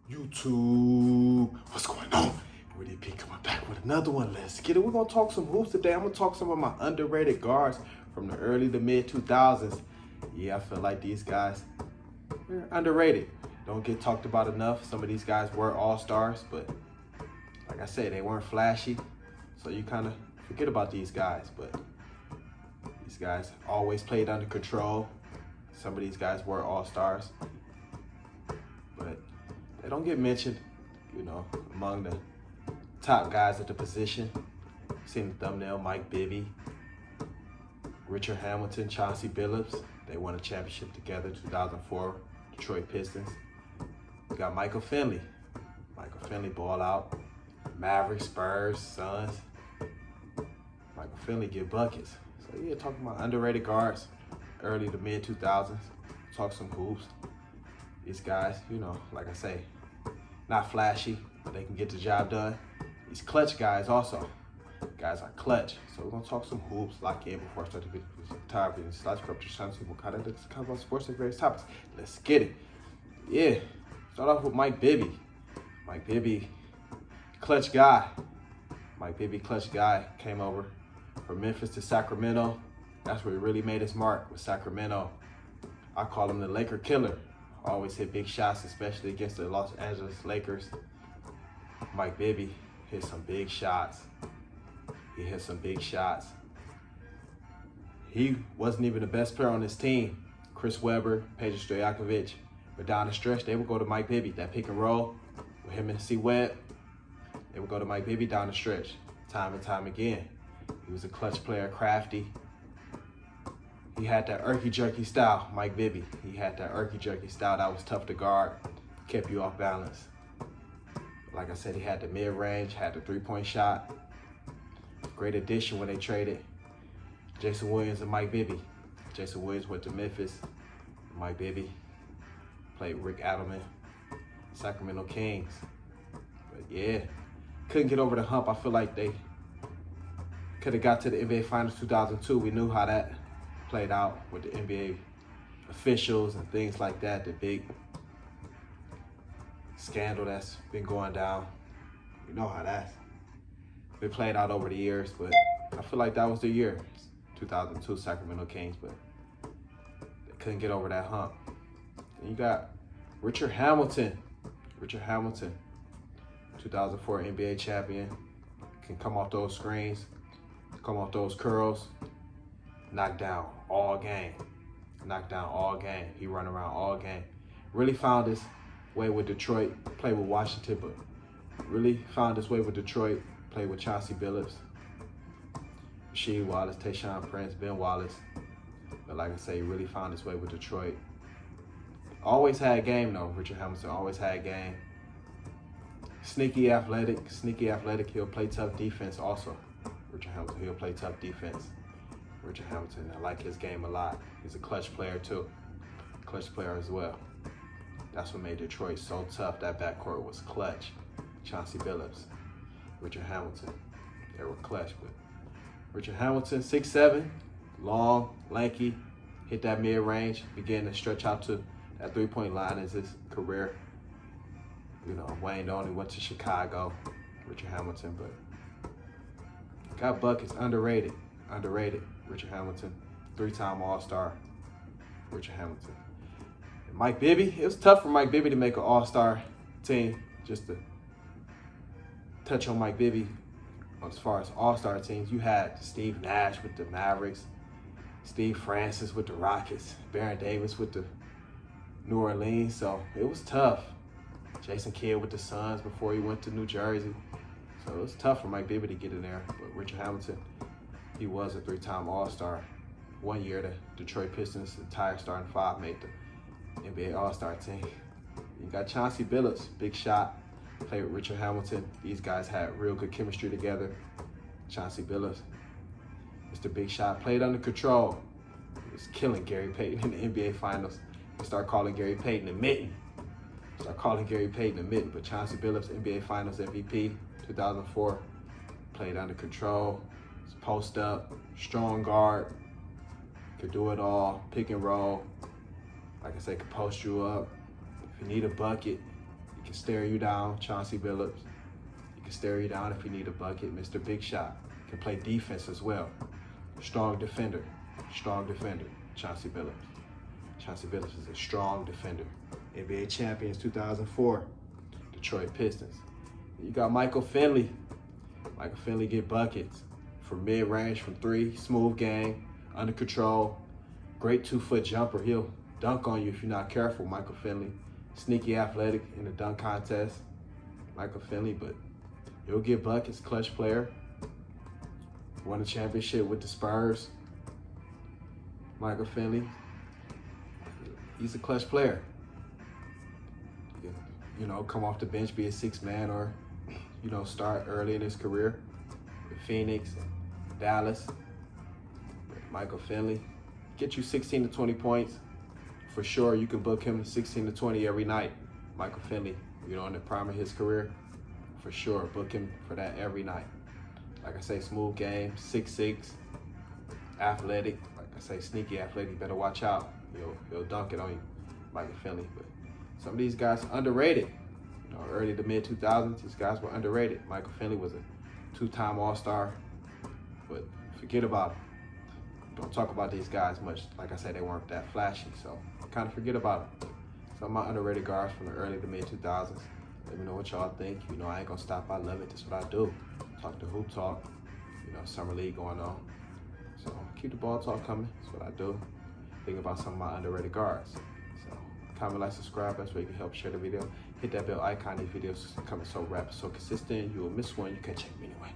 YouTube, what's going on? Really P coming back with another one. Let's get it. We're gonna talk some hoops today. I'm gonna talk some of my underrated guards from the early to mid 2000s. Yeah, I feel like these guys are underrated. Don't get talked about enough. Some of these guys were all-stars, but like I said, they weren't flashy. So you kind of forget about these guys, but these guys always played under control. Some of these guys were all-stars, but they don't get mentioned, among the top guys at the position. Seen the thumbnail, Mike Bibby, Richard Hamilton, Chauncey Billups. They won a championship together, 2004, Detroit Pistons. We got Michael Finley. Michael Finley ball out. Mavericks, Spurs, Suns. Michael Finley get buckets. So yeah, talking about underrated guards, early to mid 2000s. Talk some hoops. These guys, like I say, not flashy, but they can get the job done. These clutch guys also. Guys are clutch. So we're gonna talk some hoops, lock in before I start the video. Tired of being slouch corruption, shine people kind of talk about sports and various topics. Let's get it. Yeah. Start off with Mike Bibby. Mike Bibby, clutch guy. Mike Bibby, clutch guy, came over from Memphis to Sacramento. That's where he really made his mark with Sacramento. I call him the Laker killer. Always hit big shots, especially against the Los Angeles Lakers. Mike Bibby hit some big shots. He hit some big shots. He wasn't even the best player on his team. Chris Webber, Peja Stojakovic. But down the stretch, they would go to Mike Bibby. That pick and roll with him and C. Webb, they would go to Mike Bibby down the stretch, time and time again. He was a clutch player, crafty. He had that irky-jerky style, Mike Bibby. He had that irky-jerky style that was tough to guard, kept you off balance. Like I said, he had the mid-range, had the three-point shot. Great addition when they traded Jason Williams and Mike Bibby. Jason Williams went to Memphis. Mike Bibby played Rick Adelman, Sacramento Kings. But yeah, couldn't get over the hump. I feel like they could have got to the NBA Finals 2002. We knew how that played out with the NBA officials and things like that, the big scandal that's been going down. You know how that's been played out over the years, but I feel like that was the year, 2002 Sacramento Kings, but they couldn't get over that hump. And you got Richard Hamilton. Richard Hamilton, 2004 NBA champion, can come off those screens, come off those curls, knock down all game. Knock down all game. He run around all game. Really found his way with Detroit, played with Washington, but really found his way with Detroit, played with Chauncey Billups, Rasheed Wallace, Tayshaun Prince, Ben Wallace. But like I say, he really found his way with Detroit. Always had game though, Richard Hamilton always had game. Sneaky athletic. He'll play tough defense also. Richard Hamilton, he'll play tough defense. Richard Hamilton, I like his game a lot. He's a clutch player too. Clutch player as well. That's what made Detroit so tough. That backcourt was clutch. Chauncey Billups, Richard Hamilton, they were clutch. But Richard Hamilton, 6'7", long, lanky, hit that mid-range, began to stretch out to that three-point line as his career, waned on. He went to Chicago, Richard Hamilton, but got buckets, underrated. Richard Hamilton, three-time All-Star, Richard Hamilton. And Mike Bibby, it was tough for Mike Bibby to make an All-Star team. Just to touch on Mike Bibby, as far as All-Star teams, you had Steve Nash with the Mavericks, Steve Francis with the Rockets, Baron Davis with the New Orleans, so it was tough. Jason Kidd with the Suns before he went to New Jersey. So it was tough for Mike Bibby to get in there, but Richard Hamilton, he was a three-time All-Star. One year, the Detroit Pistons, entire starting five, made the NBA All-Star team. You got Chauncey Billups, big shot, played with Richard Hamilton. These guys had real good chemistry together. Chauncey Billups, Mr. Big Shot, played under control. He was killing Gary Payton in the NBA Finals. They start calling Gary Payton the Mitten. But Chauncey Billups, NBA Finals MVP, 2004, played under control. Post up, strong guard, could do it all, pick and roll. Like I said, could post you up. If you need a bucket, you can stare you down, Chauncey Billups. He can stare you down if you need a bucket, Mr. Big Shot. Can play defense as well. Strong defender, Chauncey Billups. Chauncey Billups is a strong defender. NBA champions 2004, Detroit Pistons. You got Michael Finley. Michael Finley get buckets from mid-range, from three, smooth game, under control, great 2-foot jumper. He'll dunk on you if you're not careful, Michael Finley. Sneaky athletic in the dunk contest, Michael Finley, but he'll get buckets, clutch player. Won a championship with the Spurs. Michael Finley, he's a clutch player. You know, come off the bench, be a sixth man, or, you know, start early in his career with Phoenix, Dallas. Michael Finley, get you 16 to 20 points. For sure, you can book him 16 to 20 every night. Michael Finley, you know, in the prime of his career, for sure, book him for that every night. Like I say, smooth game, 6'6", athletic. Like I say, sneaky athletic. You better watch out. He'll dunk it on you, Michael Finley. But some of these guys are underrated. You know, early to mid 2000s, these guys were underrated. Michael Finley was a 2-time All-Star, but forget about him. Don't talk about these guys much. Like I said, they weren't that flashy, so kind of forget about them. Some of my underrated guards from the early to mid 2000s. Let me know what y'all think. You know, I ain't gonna stop. I love it. That's what I do. Talk to hoop talk. You know, summer league going on. So keep the ball talk coming. That's what I do. Think about some of my underrated guards. So comment, like, subscribe. That's where you can help share the video. Hit that bell icon. These videos coming so rapid, so consistent. You will miss one. You can check me anyway.